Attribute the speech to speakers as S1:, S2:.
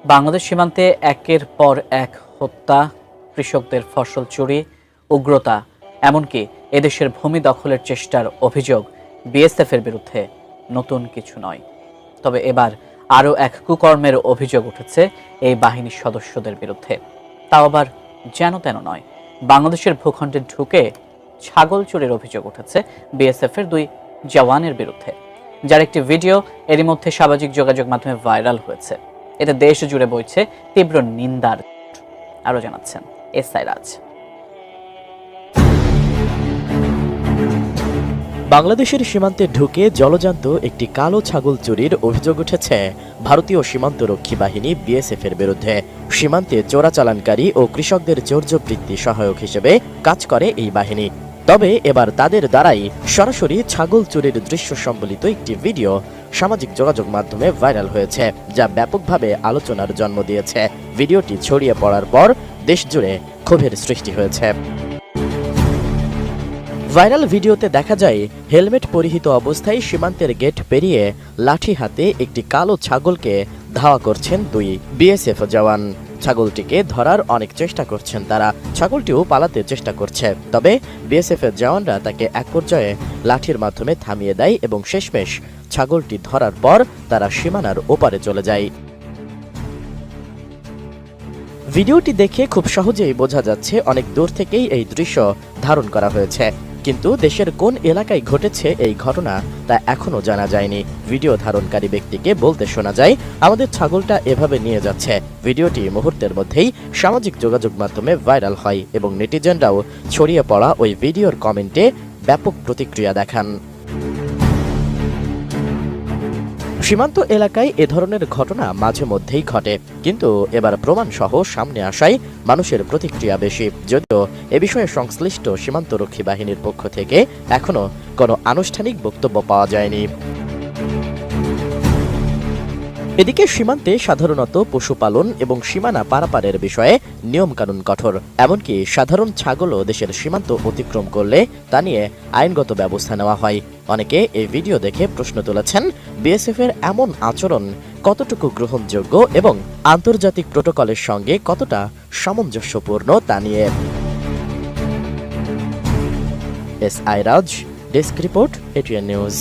S1: বাংলাদেশ সীমান্তে একের পর এক হত্যা, কৃষকদের ফসল চুরি, উগ্রতা, এমনকি এদেশের ভূমি দখলের চেষ্টার অভিযোগ বিএসএফের বিরুদ্ধে নতুন কিছু নয়। তবে এবার আরও এক কুকর্মের অভিযোগ উঠেছে এই বাহিনীর সদস্যদের বিরুদ্ধে। তাও আবার যেন তেন নয়, বাংলাদেশের ভূখণ্ডে ঢুকে ছাগল চুরির অভিযোগ উঠেছে বিএসএফের 2 জওয়ানের বিরুদ্ধে, যার একটি ভিডিও এরই মধ্যে সামাজিক যোগাযোগ মাধ্যমে ভাইরাল হয়েছে। এতে দেশ জুড়ে বইছে তীব্র নিন্দার। আরো জানাচ্ছেন এসআই রাজ।
S2: বাংলাদেশের সীমান্তে ঢুকে জলজান্ত একটি কালো ছাগল চুরির অভিযোগ উঠেছে ভারতীয় সীমান্তরক্ষী বাহিনী বিএসএফ এর বিরুদ্ধে। সীমান্তে চোরাচালানকারী ও কৃষকদের চৌর্যবৃত্তি সহায়ক হিসেবে কাজ করে এই বাহিনী। তবে এবার তাদের দ্বারাই সরাসরি ছাগল চুরির দৃশ্য সম্বলিত একটি ভিডিও সামাজিক যোগাযোগ মাধ্যমে ভাইরাল হয়েছে, যা ব্যাপকভাবে আলোচনার জন্ম দিয়েছে। ভিডিওটি ছড়িয়ে পড়ার পর দেশজুড়ে ক্ষোভের সৃষ্টি হয়েছে। ভাইরাল ভিডিওতে দেখা যায় হেলমেট পরিহিত অবস্থায় সীমান্তের গেট পেরিয়ে লাঠি হাতে একটি কালো ছাগলকে ধাওয়া করছেন 2 বিএসএফ জওয়ান। ছাগলটিকে ধরার অনেক চেষ্টা করছেন তারা, ছাগলটিও পালাতে চেষ্টা করছে। তবে বিএসএফ এর জওয়ানরা তাকে এক পর্যায়ে লাঠির মাধ্যমে থামিয়ে দেয় এবং শেষমেশ ছাগলটি ধরার পর তারা সীমানার ওপারে চলে যায়। ভিডিওটি দেখে খুব সহজেই বোঝা যাচ্ছে অনেক দূর থেকেই এই দৃশ্য ধারণ করা হয়েছে, কিন্তু দেশের কোন এলাকায় ঘটেছে এই ঘটনা তা এখনো জানা যায়নি। ভিডিও ধারণকারী ব্যক্তিকে বলতে শোনা যায়, আমাদের ছাগলটা এভাবে নিয়ে যাচ্ছে। ভিডিওটি মুহূর্তের মধ্যেই সামাজিক যোগাযোগ মাধ্যমে ভাইরাল হয় এবং নেটিজেনরাও ছড়িয়ে পড়া ওই ভিডিওর কমেন্টে ব্যাপক প্রতিক্রিয়া দেখান। সীমান্ত এলাকায় এ ধরনের ঘটনা মাঝে মধ্যেই ঘটে, কিন্তু এবার প্রমাণ সহ সামনে আসায় মানুষের প্রতিক্রিয়া বেশি। যদিও এ বিষয়ে সংশ্লিষ্ট সীমান্তরক্ষী বাহিনীর পক্ষ থেকে এখনো কোনো আনুষ্ঠানিক বক্তব্য পাওয়া যায়নি। এদিকে সীমান্তে সাধারণত পশুপালন এবং সীমানা পারাপারের বিষয়ে নিয়মকানুন কঠোর। এমনকি সাধারণ ছাগলও দেশের সীমান্ত অতিক্রম করলে তা নিয়ে আইনগত ব্যবস্থা নেওয়া হয়। অনেকে এই ভিডিও দেখে প্রশ্ন তুলেছেন, বিএসএফ এর এমন আচরণ কতটুকু গ্রহণযোগ্য এবং আন্তর্জাতিক প্রোটোকলের সঙ্গে কতটা সামঞ্জস্যপূর্ণ তা নিয়ে। এসআই রাজ, ডেস্ক রিপোর্ট, এটিএন নিউজ।